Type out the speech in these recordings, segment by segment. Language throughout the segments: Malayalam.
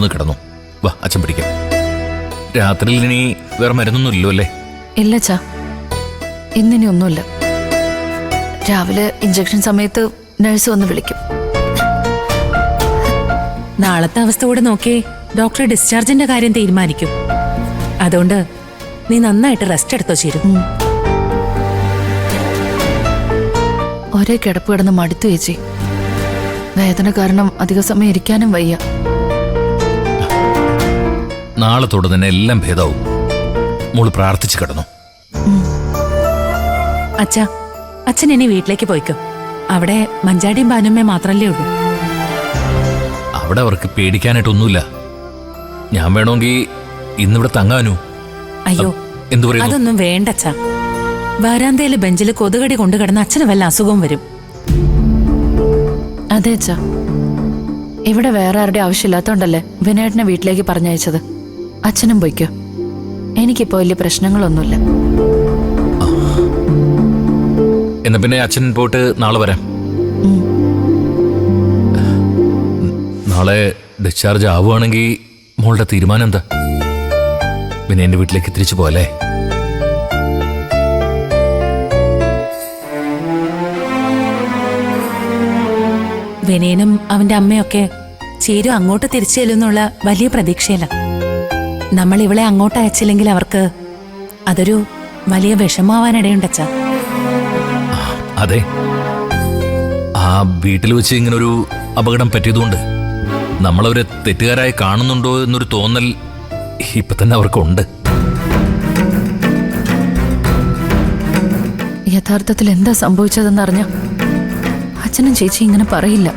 ഒന്ന് കിടന്നു. വാ, അച്ഛൻ പിടിക്കാം. രാത്രിയിൽ ഇനി വേറെ മരുന്നൊന്നും ഇല്ലോ അല്ലേ? ഇല്ല അച്ഛാ, ഇന്നിനി ഒന്നുമില്ല. രാവിലെ ഇഞ്ചക്ഷൻ സമയത്ത് നഴ്സ് വന്ന് വിളിക്കും. നാളത്തെ അവസ്ഥ കൂടെ നോക്കി ഡോക്ടർ ഡിസ്ചാർജിന്റെ കാര്യം തീരുമാനിക്കും. അതുകൊണ്ട് നീ നന്നായിട്ട് റെസ്റ്റ് എടുത്തോ ചേരും. ഒരേ കിടപ്പ് കിടന്ന് മടുത്തു ചേച്ചി. വേദന കാരണം അധിക സമയം ഇരിക്കാനും വയ്യ. നാളെ തൊട്ട് തന്നെ എല്ലാം ഭേദാവും. മോള് പ്രാർത്ഥിച്ചു കിടന്നു. അച്ഛാ, അച്ഛൻ ഇനി വീട്ടിലേക്ക് പോയിക്കോ. അവിടെ മഞ്ചാടിയും ബാനുമ്മേ മാത്രല്ലേ ഉള്ളൂ. അവിടെ അവർക്ക് പേടിക്കാനായിട്ടൊന്നുമില്ല. ഞാൻ വേണമെങ്കിൽ ഇന്നിവിടെ തങ്ങാനു. അയ്യോ, എന്തു പറയുന്നു? അതൊന്നും വേണ്ട അച്ഛാ. വരാന്തയില് ബെഞ്ചിൽ കൊതുകടി കൊണ്ടു കിടന്ന അച്ഛന് വല്ല അസുഖവും വരും. അതെ അച്ഛാ, ഇവിടെ വേറെ ആരുടെ ആവശ്യമില്ലാത്തോണ്ടല്ലേ വിനയേട്ടനെ വീട്ടിലേക്ക് പറഞ്ഞയച്ചത്. അച്ഛനും പോയിക്കോ, എനിക്കിപ്പോ വലിയ പ്രശ്നങ്ങളൊന്നുമില്ല. എന്നാ പിന്നെ അച്ഛൻ പോയിട്ട് നാളെ വരാം. നാളെ ഡിസ്ചാർജ് ആവുകയാണെങ്കിൽ മോളുടെ തീരുമാനം എന്താ? പിന്നെ എന്റെ വീട്ടിലേക്ക് തിരിച്ചു പോകല്ലേ? വിനയനും അവന്റെ അമ്മയൊക്കെ ചേരു അങ്ങോട്ട് തിരിച്ചു ചെല്ലുന്നുള്ള വലിയ പ്രതീക്ഷയില്ല. നമ്മൾ ഇവളെ അങ്ങോട്ട് അയച്ചില്ലെങ്കിൽ അവർക്ക് അതൊരു വലിയ വിഷമാവാനിടയുണ്ടച്ചാ. അതെ, ആ വീട്ടിൽ വെച്ച് ഇങ്ങനൊരു അപകടം പറ്റിയതുകൊണ്ട് നമ്മളവരെ തെറ്റുകാരായി കാണുന്നുണ്ടോ എന്നൊരു തോന്നൽ ഇപ്പൊ തന്നെ അവർക്കുണ്ട്. യഥാർത്ഥത്തിൽ എന്താ സംഭവിച്ചതെന്നറിഞ്ഞ അച്ഛനും ചേച്ചി ഇങ്ങനെ പറയില്ല.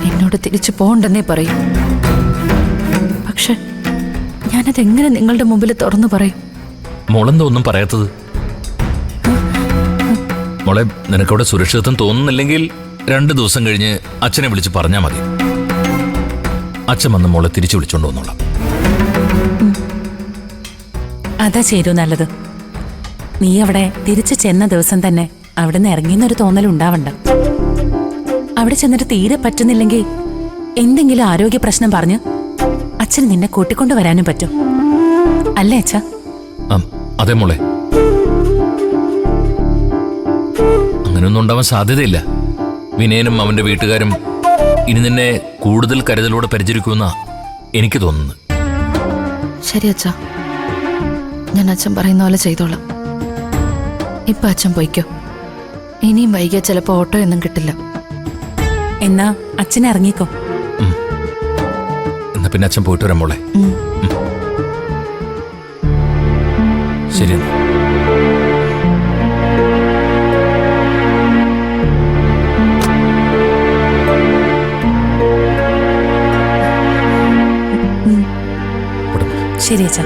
എന്നോട് തിരിച്ചു പോണ്ടെന്നേ പറയും. പക്ഷെ ഞാനതെങ്ങനെ നിങ്ങളുടെ മുമ്പിൽ തുറന്നു പറയും? മോളെന്താ ഒന്നും പറയാത്തത്? മോളെ, നിനക്കവിടെ സുരക്ഷിതത്വം തോന്നുന്നില്ലെങ്കിൽ 2 ദിവസം കഴിഞ്ഞ് അച്ഛനെ വിളിച്ച് പറഞ്ഞാൽ മതി. അച്ഛൻ വന്ന് മോളെ തിരിച്ചു വിളിച്ചോണ്ട് വന്നോളാം. അതാ ചേരു നല്ലത്. നീ അവിടെ തിരിച്ചു ചെന്ന ദിവസം തന്നെ അവിടെ നിന്ന് ഇറങ്ങിയെന്നൊരു തോന്നലുണ്ടാവണ്ട. അവിടെ ചെന്നിട്ട് തീരെ പറ്റുന്നില്ലെങ്കിൽ എന്തെങ്കിലും ആരോഗ്യ പ്രശ്നം പറഞ്ഞ് അച്ഛന് നിന്നെ കൂട്ടിക്കൊണ്ടുവരാനും പറ്റും, അല്ലേ അച്ഛാ? അതെ മോളെ, അങ്ങനെയൊന്നും ഉണ്ടാവാൻ സാധ്യതയില്ല. വിനയനും അവന്റെ വീട്ടുകാരും ഇനി നിന്നെ കൂടുതൽ കരുതലോടെ പരിചരിക്കുമെന്നാ എനിക്ക് തോന്നുന്നത്. ശരി അച്ഛാ, ഞാൻ അച്ഛൻ പറയുന്ന പോലെ ചെയ്തോളാം. ഇപ്പൊ അച്ഛൻ പോയിക്കോ. ഇനിയും വൈകിയ ചിലപ്പോ ഓട്ടോ ഒന്നും കിട്ടില്ല. എന്നാ അച്ഛൻ ഇറങ്ങിക്കോ. എന്നാ പിന്നെ അച്ഛൻ പോയിട്ട് വരാം മോളെ. ശരി. ശരി അച്ഛാ.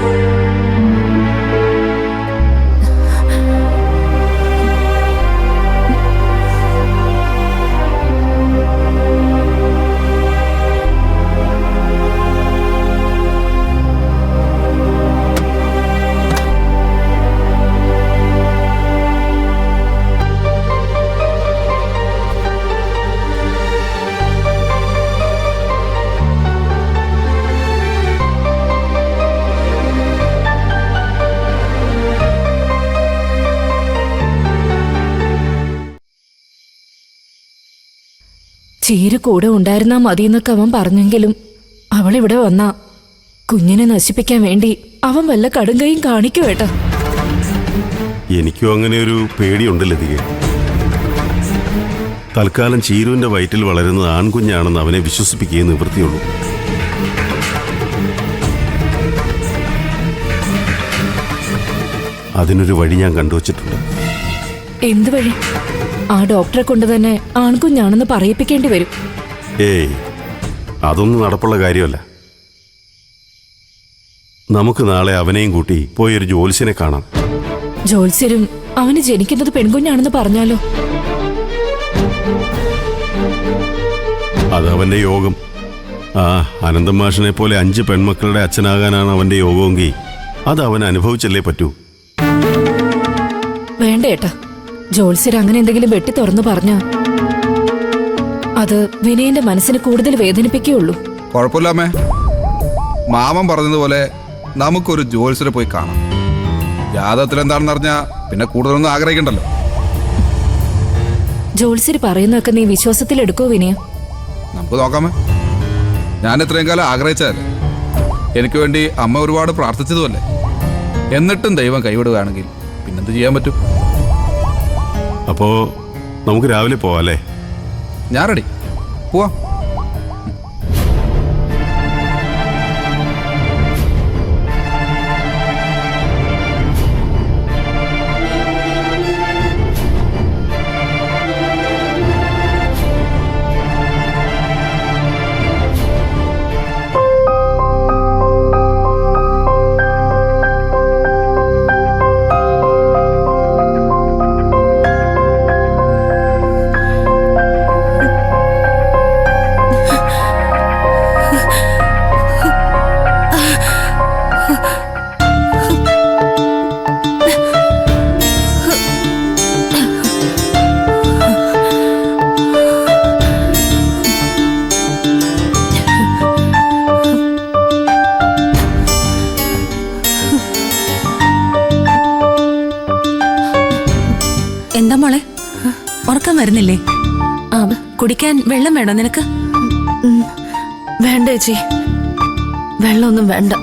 ചീര കൂടെ ഉണ്ടായിരുന്നാ മതിയെന്നൊക്കെ അവൻ പറഞ്ഞെങ്കിലും അവളിവിടെ വന്നാ കുഞ്ഞിനെ നശിപ്പിക്കാൻ വേണ്ടി അവൻ വല്ല കടുങ്കയും കാണിക്കുവേട്ടാ. എനിക്കും അങ്ങനെ ഒരു പേടിയുണ്ട് ലതികെ. തൽക്കാലം ചീരുവിന്റെ വയറ്റിൽ വളരുന്നത് ആൺകുഞ്ഞാണെന്ന് അവനെ വിശ്വസിപ്പിക്കുകയേ നിവൃത്തിയുള്ളൂ. അതിനൊരു വഴി ഞാൻ കണ്ടുവച്ചിട്ടുണ്ട്. എന്ത് വഴി? ആ ഡോക്ടറെ കൊണ്ട് തന്നെ ആൺകുഞ്ഞാണെന്ന് പറയിപ്പിക്കേണ്ടി വരും. ഏയ്, അതൊന്നും നടപ്പുള്ള കാര്യമല്ല. നമുക്ക് നാളെ അവനെയും കൂട്ടി പോയി ഒരു ജ്യോത്സ്യനെ കാണാം. ജോത്സ്യരും അവന് ജനിക്കുന്നത് പെൺകുഞ്ഞാണെന്ന് പറഞ്ഞാലോ? അതവന്റെ യോഗം. ആ അനന്തം മാഷിനെ പോലെ 5 പെൺമക്കളുടെ അച്ഛനാകാനാണ് അവന്റെ യോഗമെങ്കിൽ അത് അവൻ അനുഭവിച്ചല്ലേ പറ്റൂ. വേണ്ട ഏട്ടാ, ജോത്സ്യർ അങ്ങനെ എന്തെങ്കിലും വെട്ടി തുറന്നു പറഞ്ഞാ അത് വിനയന്റെ മനസ്സിന് കൂടുതൽ വേദനിപ്പിക്കുകയുള്ളൂ. കുഴപ്പമില്ലാമേ. മാമൻ പറഞ്ഞതുപോലെ നമുക്കൊരു ജോത്സ്യരെ പോയി കാണാം. ജാതകത്തിൽ എന്താണെന്ന് അറിഞ്ഞാൽ പിന്നെ കൂടുതലൊന്നും ആഗ്രഹിക്കണ്ടല്ലോ. ജോത്സ്യര് പറയുന്നതൊക്കെ നീ വിശ്വാസത്തിലെടുക്കോ വിനയ? നമുക്ക് നോക്കാമേ. ഞാൻ ഇത്രയും കാലം ആഗ്രഹിച്ചതല്ലേ, എനിക്ക് വേണ്ടി അമ്മ ഒരുപാട് പ്രാർത്ഥിച്ചതുമല്ലേ. എന്നിട്ടും ദൈവം കൈവിടുകയാണെങ്കിൽ പിന്നെന്ത് ചെയ്യാൻ പറ്റും? അപ്പോ നമുക്ക് രാവിലെ പോവാം അല്ലേ? ഞാൻ റെഡി, പോവാം. എന്താ മോളെ, ഉറക്കം വരുന്നില്ലേ? കുടിക്കാൻ വെള്ളം വേണോ നിനക്ക്? വേണ്ട ചേച്ചി, വെള്ളമൊന്നും വേണ്ട.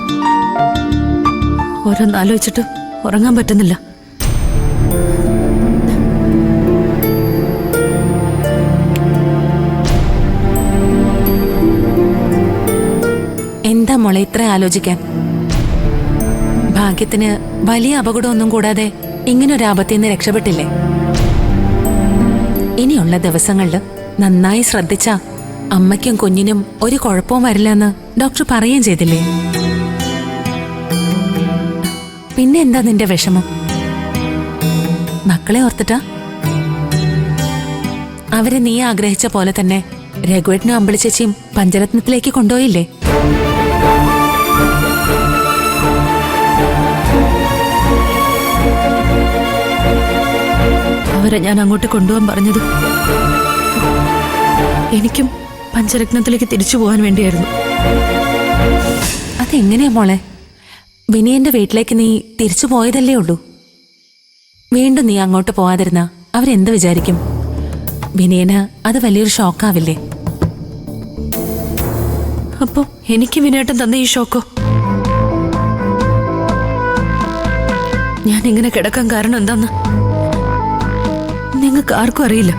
ഓരോന്നാലോചിച്ചിട്ട് ഉറങ്ങാൻ പറ്റുന്നില്ല. എന്താ മോളെ ഇത്ര ആലോചിക്കാൻ? ഭാഗ്യത്തിന് വലിയ അപകടമൊന്നും കൂടാതെ ഇങ്ങനൊരു ആപത്തിൽ നിന്ന് രക്ഷപ്പെട്ടില്ലേ? ഇനിയുള്ള ദിവസങ്ങളില് നന്നായി ശ്രദ്ധിച്ച അമ്മയ്ക്കും കുഞ്ഞിനും ഒരു കുഴപ്പവും വരില്ലെന്ന് ഡോക്ടർ പറയുകയും ചെയ്തില്ലേ? പിന്നെ എന്താ നിന്റെ വിഷമം? മക്കളെ ഓർത്തിട്ടാ? അവരെ നീ ആഗ്രഹിച്ച പോലെ തന്നെ രഘുവേട്ടനും അമ്പിളിച്ചേച്ചിയും പഞ്ചരത്നത്തിലേക്ക് കൊണ്ടുപോയില്ലേ? അവരെ ഞാൻ അങ്ങോട്ട് കൊണ്ടുപോകാൻ പറഞ്ഞത് എനിക്കും പഞ്ചരത്നത്തിലേക്ക് തിരിച്ചു പോകാൻ വേണ്ടിയായിരുന്നു. അതെങ്ങനെയാ മോളെ? വിനയന്റെ വീട്ടിലേക്ക് നീ തിരിച്ചു പോയതല്ലേ ഉള്ളൂ. വീണ്ടും നീ അങ്ങോട്ട് പോവാതിരുന്ന അവരെന്ത് വിചാരിക്കും? വിനയന് അത് വലിയൊരു ഷോക്കാവില്ലേ? അപ്പൊ എനിക്ക് വിനയേട്ടൻ തന്ന ഈ ഷോക്കോ? ഞാൻ ഇങ്ങനെ കിടക്കാൻ കാരണം എന്താന്ന് നിങ്ങൾക്ക് ആർക്കും അറിയില്ല.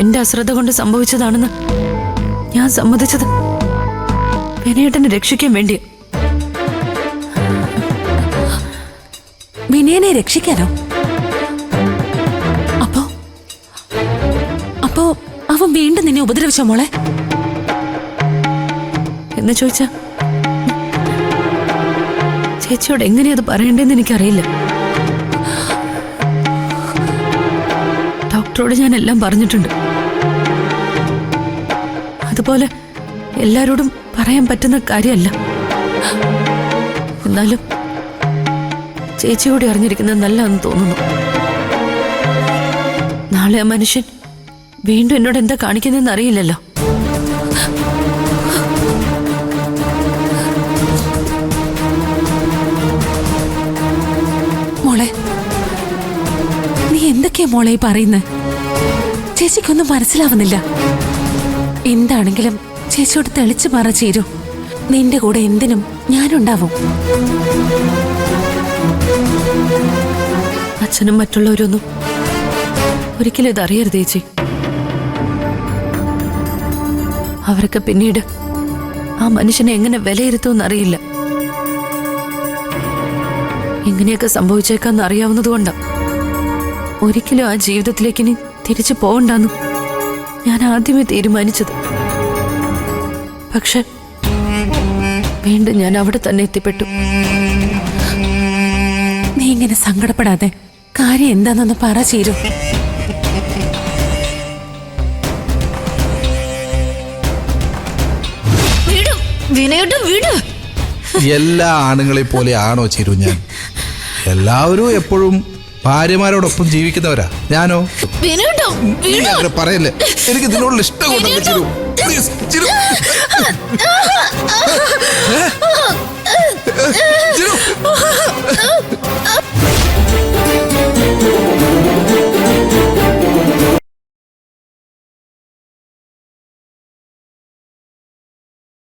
എന്റെ അശ്രദ്ധ കൊണ്ട് സംഭവിച്ചതാണെന്ന് ഞാൻ സമ്മതിച്ചത് വിനയേട്ടനെ രക്ഷിക്കാൻ വേണ്ടി. വിനയനെ രക്ഷിക്കാനോ? അപ്പോ അവൻ വീണ്ടും നിന്നെ ഉപദ്രവിച്ചോ മോളെ? എന്ന് ചോദിച്ചാ ചേച്ചിയോട് എങ്ങനെയത് പറയണ്ടെന്ന് എനിക്കറിയില്ല. ഡോക്ടറോട് ഞാൻ എല്ലാം പറഞ്ഞിട്ടുണ്ട്. അതുപോലെ എല്ലാരോടും പറയാൻ പറ്റുന്ന കാര്യമല്ല. എന്നാലും ചേച്ചിയോട് അറിഞ്ഞിരിക്കുന്നത് നല്ലതെന്ന് തോന്നുന്നു. നാളെ ആ മനുഷ്യൻ വീണ്ടും എന്നോട് എന്താ കാണിക്കുന്നതെന്ന് അറിയില്ലല്ലോ. മോളെ, നീ എന്തൊക്കെയാ മോളെ പറയുന്നത്? ചേച്ചിക്കൊന്നും മനസ്സിലാവുന്നില്ല. എന്താണെങ്കിലും ചേച്ചിയോട് തെളിച്ചു പറ ചേരൂ. നിന്റെ കൂടെ എന്തിനും ഞാനുണ്ടാവും. അച്ഛനും മറ്റുള്ളവരൊന്നും ഒരിക്കലും ഇതറിയരുത് ചേച്ചി. അവരൊക്കെ പിന്നീട് ആ മനുഷ്യനെ എങ്ങനെ വിലയിരുത്തുമെന്നറിയില്ല. ഇങ്ങനെയൊക്കെ സംഭവിച്ചേക്കാന്ന് അറിയാവുന്നതുകൊണ്ടാ ഒരിക്കലും ആ ജീവിതത്തിലേക്ക് ഇനി തിരിച്ചു പോകണ്ടെന്ന് ഞാൻ ആദ്യമേ തീരുമാനിച്ചത്. പക്ഷെ വീണ്ടും ഞാൻ അവിടെ തന്നെ എത്തിപ്പെട്ടു. നീ ഇങ്ങനെ സങ്കടപ്പെടാതെ കാര്യം എന്താണെന്ന് പറ ചേരൂ. എല്ലാ ആണുങ്ങളെ പോലെ ആണോ ചിരു ഞാൻ? എല്ലാവരും എപ്പോഴും ഭാര്യമാരോടൊപ്പം ജീവിക്കുന്നവരാ. ഞാനോ? നീ അങ്ങനെ പറയല്ലേ, എനിക്ക് ഇതിനോടുള്ള ഇഷ്ടം കൊണ്ടല്ലേ ചിരു. പ്ലീസ് ചിരു